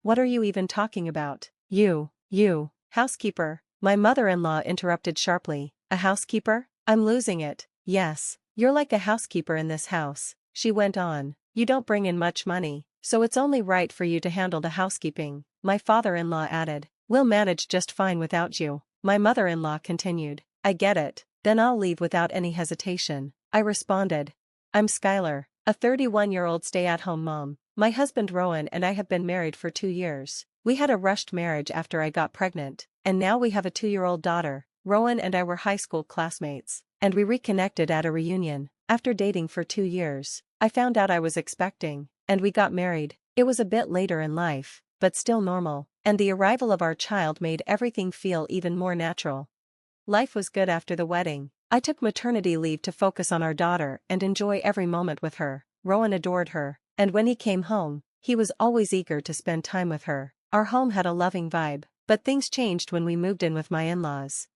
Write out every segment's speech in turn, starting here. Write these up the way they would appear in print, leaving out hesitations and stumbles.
What are you even talking about? You, housekeeper. My mother-in-law interrupted sharply. A housekeeper? I'm losing it. Yes, you're like a housekeeper in this house, she went on. You don't bring in much money, so it's only right for you to handle the housekeeping, my father-in-law added. We'll manage just fine without you, my mother-in-law continued. I get it, then I'll leave without any hesitation, I responded. I'm Skylar, a 31-year-old stay-at-home mom. My husband Rowan and I have been married for 2 years. We had a rushed marriage after I got pregnant, and now we have a 2-year-old daughter. Rowan and I were high school classmates, and we reconnected at a reunion. After dating for 2 years, I found out I was expecting, and we got married. It was a bit later in life, but still normal, and the arrival of our child made everything feel even more natural. Life was good after the wedding. I took maternity leave to focus on our daughter and enjoy every moment with her. Rowan adored her, and when he came home, he was always eager to spend time with her. Our home had a loving vibe, but things changed when we moved in with my in-laws.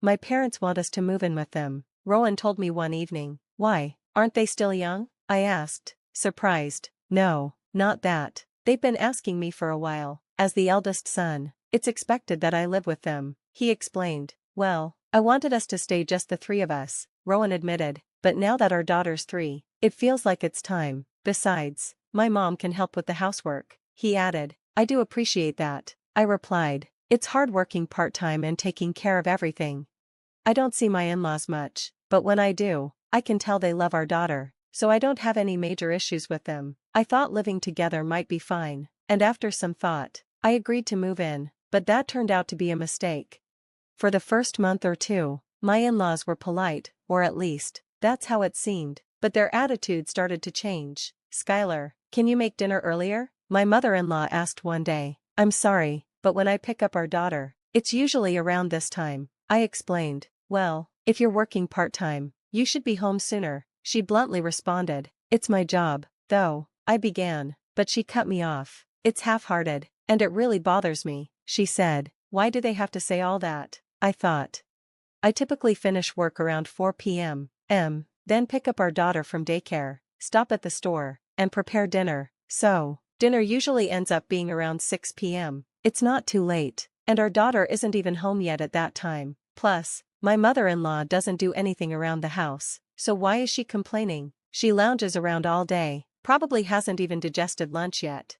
My parents want us to move in with them, Rowan told me one evening. Why, aren't they still young? I asked, surprised. No, not that. They've been asking me for a while. As the eldest son, it's expected that I live with them, he explained. Well, I wanted us to stay just the 3 of us, Rowan admitted, but now that our daughter's 3, it feels like it's time. Besides, my mom can help with the housework, he added. I do appreciate that, I replied. It's hard working part-time and taking care of everything. I don't see my in-laws much, but when I do, I can tell they love our daughter, so I don't have any major issues with them. I thought living together might be fine, and after some thought, I agreed to move in, but that turned out to be a mistake. For the first month or 2, my in-laws were polite, or at least, that's how it seemed, but their attitude started to change. Skylar, can you make dinner earlier? My mother-in-law asked one day. I'm sorry, but when I pick up our daughter, it's usually around this time, I explained. Well, if you're working part-time, you should be home sooner, she bluntly responded. It's my job, though, I began, but she cut me off. It's half-hearted, and it really bothers me, she said. Why do they have to say all that? I thought. I typically finish work around 4 p.m., then pick up our daughter from daycare, stop at the store, and prepare dinner. So, dinner usually ends up being around 6 p.m. It's not too late, and our daughter isn't even home yet at that time. Plus, my mother-in-law doesn't do anything around the house, so why is she complaining? She lounges around all day, probably hasn't even digested lunch yet.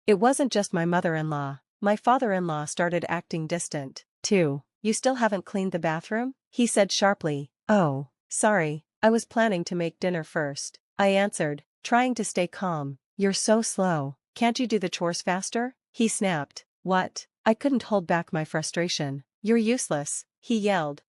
It wasn't just my mother-in-law. My father-in-law started acting distant, too. You still haven't cleaned the bathroom? He said sharply. Oh, sorry, I was planning to make dinner first, I answered, trying to stay calm. You're so slow, can't you do the chores faster? He snapped. What? I couldn't hold back my frustration. You're useless, he yelled.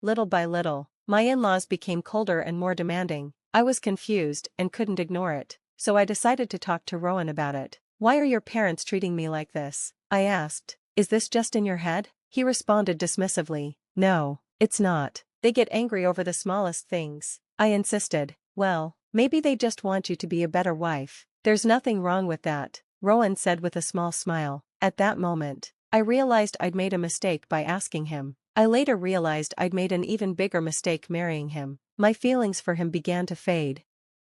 Little by little, my in-laws became colder and more demanding. I was confused and couldn't ignore it, so I decided to talk to Rowan about it. Why are your parents treating me like this? I asked. Is this just in your head? He responded dismissively. No, it's not. They get angry over the smallest things, I insisted. Well, maybe they just want you to be a better wife. There's nothing wrong with that, Rowan said with a small smile. At that moment, I realized I'd made a mistake by asking him. I later realized I'd made an even bigger mistake marrying him. My feelings for him began to fade.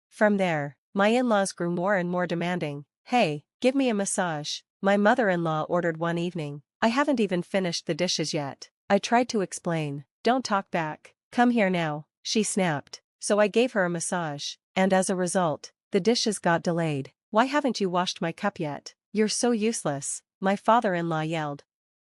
From there, my in-laws grew more and more demanding. Hey, give me a massage, my mother-in-law ordered one evening. I haven't even finished the dishes yet. I tried to explain. Don't talk back. Come here now, she snapped. So I gave her a massage, and as a result, the dishes got delayed. Why haven't you washed my cup yet? You're so useless, my father-in-law yelled.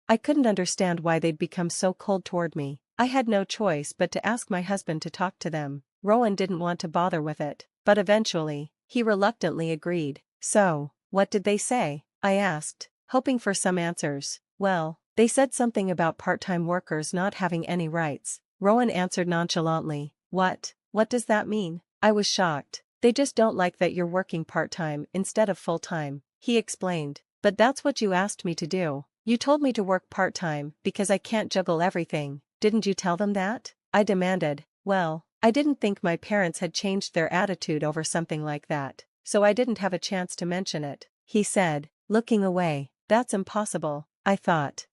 I couldn't understand why they'd become so cold toward me. I had no choice but to ask my husband to talk to them. Rowan didn't want to bother with it, but eventually, he reluctantly agreed. So, what did they say? I asked, hoping for some answers. Well, they said something about part-time workers not having any rights. Rowan answered nonchalantly. What does that mean? I was shocked. They just don't like that you're working part-time instead of full-time, he explained. But that's what you asked me to do. You told me to work part-time because I can't juggle everything. Didn't you tell them that? I demanded. Well, I didn't think my parents had changed their attitude over something like that, so I didn't have a chance to mention it, he said, looking away. That's impossible, I thought.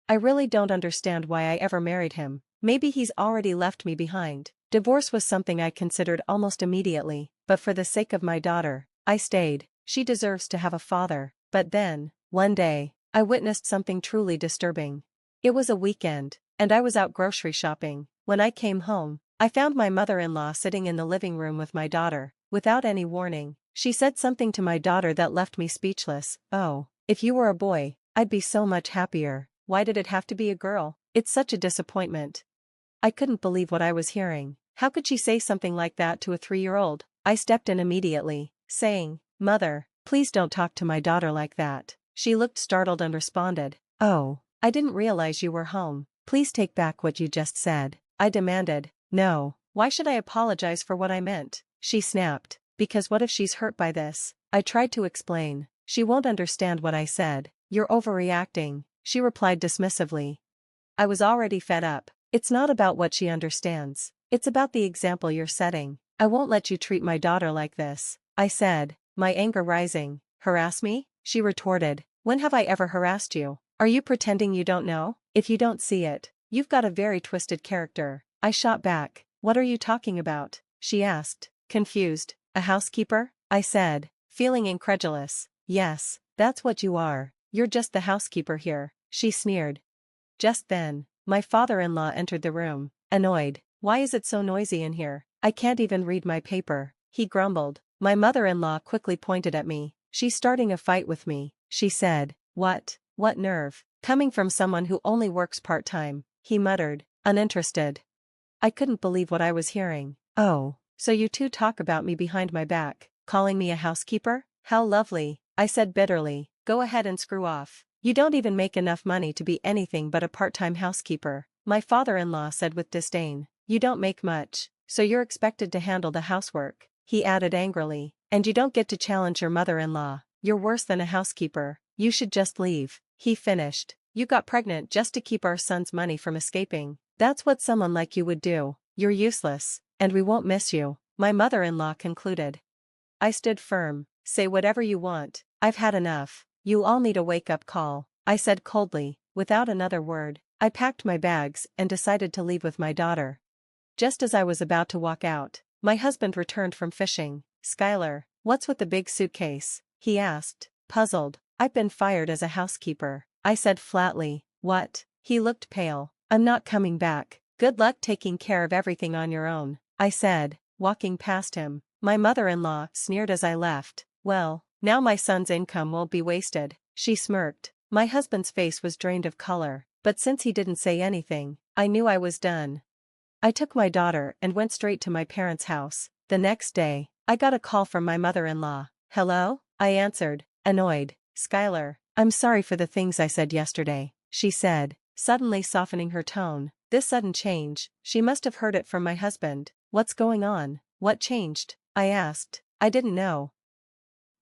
I really don't understand why I ever married him. Maybe he's already left me behind. Divorce was something I considered almost immediately, but for the sake of my daughter, I stayed. She deserves to have a father. But then, one day, I witnessed something truly disturbing. It was a weekend, and I was out grocery shopping. When I came home, I found my mother-in-law sitting in the living room with my daughter. Without any warning, she said something to my daughter that left me speechless. "Oh, if you were a boy, I'd be so much happier. Why did it have to be a girl? It's such a disappointment." I couldn't believe what I was hearing. How could she say something like that to a 3-year-old? I stepped in immediately, saying, "Mother, please don't talk to my daughter like that." She looked startled and responded, "Oh, I didn't realize you were home. Please take back what you just said." I demanded, "No, why should I apologize for what I meant?" She snapped, "Because what if she's hurt by this?" I tried to explain. "She won't understand what I said. You're overreacting," she replied dismissively. I was already fed up. "It's not about what she understands. It's about the example you're setting. I won't let you treat my daughter like this," I said, my anger rising. "Harass me?" she retorted. "When have I ever harassed you? Are you pretending you don't know? If you don't see it, you've got a very twisted character." I shot back. "What are you talking about?" she asked, confused. "A housekeeper?" I said, feeling incredulous. "Yes, that's what you are. You're just the housekeeper here," she sneered. Just then, my father-in-law entered the room, annoyed. "Why is it so noisy in here? I can't even read my paper," he grumbled. My mother-in-law quickly pointed at me. "She's starting a fight with me," she said. What nerve? Coming from someone who only works part-time," he muttered, uninterested. I couldn't believe what I was hearing. "Oh, so you two talk about me behind my back, calling me a housekeeper? How lovely," I said bitterly. "Go ahead and screw off. You don't even make enough money to be anything but a part-time housekeeper," my father-in-law said with disdain. "You don't make much, so you're expected to handle the housework," he added angrily. "And you don't get to challenge your mother-in-law. You're worse than a housekeeper. You should just leave," he finished. "You got pregnant just to keep our son's money from escaping. That's what someone like you would do. You're useless, and we won't miss you," my mother-in-law concluded. I stood firm. "Say whatever you want, I've had enough. You all need a wake-up call," I said coldly. Without another word, I packed my bags and decided to leave with my daughter. Just as I was about to walk out, my husband returned from fishing. "Skylar, what's with the big suitcase?" he asked, puzzled. "I've been fired as a housekeeper," I said flatly. "What?" He looked pale. "I'm not coming back. Good luck taking care of everything on your own," I said, walking past him. My mother-in-law sneered as I left. "Well, now my son's income won't be wasted," she smirked. My husband's face was drained of color, but since he didn't say anything, I knew I was done. I took my daughter and went straight to my parents' house. The next day, I got a call from my mother-in-law. "Hello?" I answered, annoyed. "Skylar, I'm sorry for the things I said yesterday," she said, suddenly softening her tone. This sudden change, she must have heard it from my husband. "What's going on? What changed?" I asked. "I didn't know."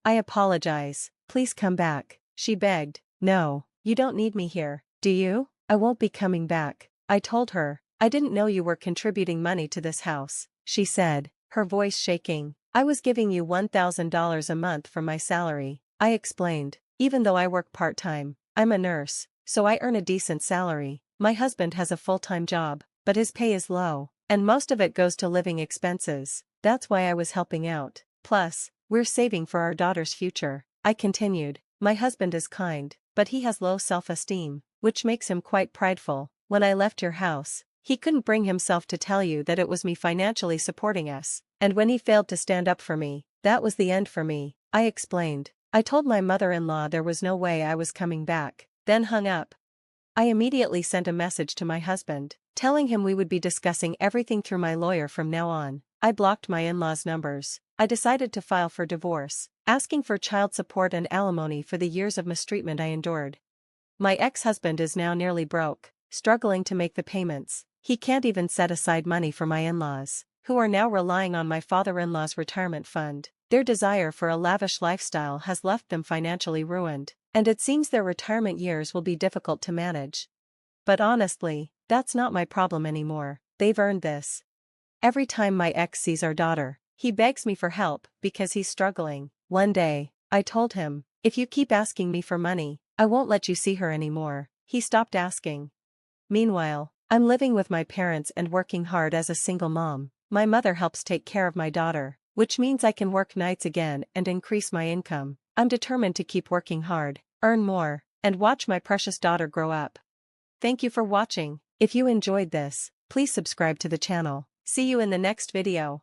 "I apologize. Please come back," she begged. "No, you don't need me here, do you?" "I won't be coming back," I told her. "I didn't know you were contributing money to this house," she said, her voice shaking. "I was giving you $1,000 a month from my salary," I explained. "Even though I work part-time, I'm a nurse, so I earn a decent salary. My husband has a full-time job, but his pay is low, and most of it goes to living expenses. That's why I was helping out. Plus, we're saving for our daughter's future," I continued. "My husband is kind, but he has low self-esteem, which makes him quite prideful. When I left your house, he couldn't bring himself to tell you that it was me financially supporting us, and when he failed to stand up for me, that was the end for me," I explained. I told my mother-in-law there was no way I was coming back, then hung up. I immediately sent a message to my husband, telling him we would be discussing everything through my lawyer from now on. I blocked my in-laws' numbers. I decided to file for divorce, asking for child support and alimony for the years of mistreatment I endured. My ex-husband is now nearly broke, struggling to make the payments. He can't even set aside money for my in-laws, who are now relying on my father-in-law's retirement fund. Their desire for a lavish lifestyle has left them financially ruined, and it seems their retirement years will be difficult to manage. But honestly, that's not my problem anymore. They've earned this. Every time my ex sees our daughter, he begs me for help because he's struggling. One day, I told him, "If you keep asking me for money, I won't let you see her anymore." He stopped asking. Meanwhile, I'm living with my parents and working hard as a single mom. My mother helps take care of my daughter, which means I can work nights again and increase my income. I'm determined to keep working hard, earn more, and watch my precious daughter grow up. Thank you for watching. If you enjoyed this, please subscribe to the channel. See you in the next video.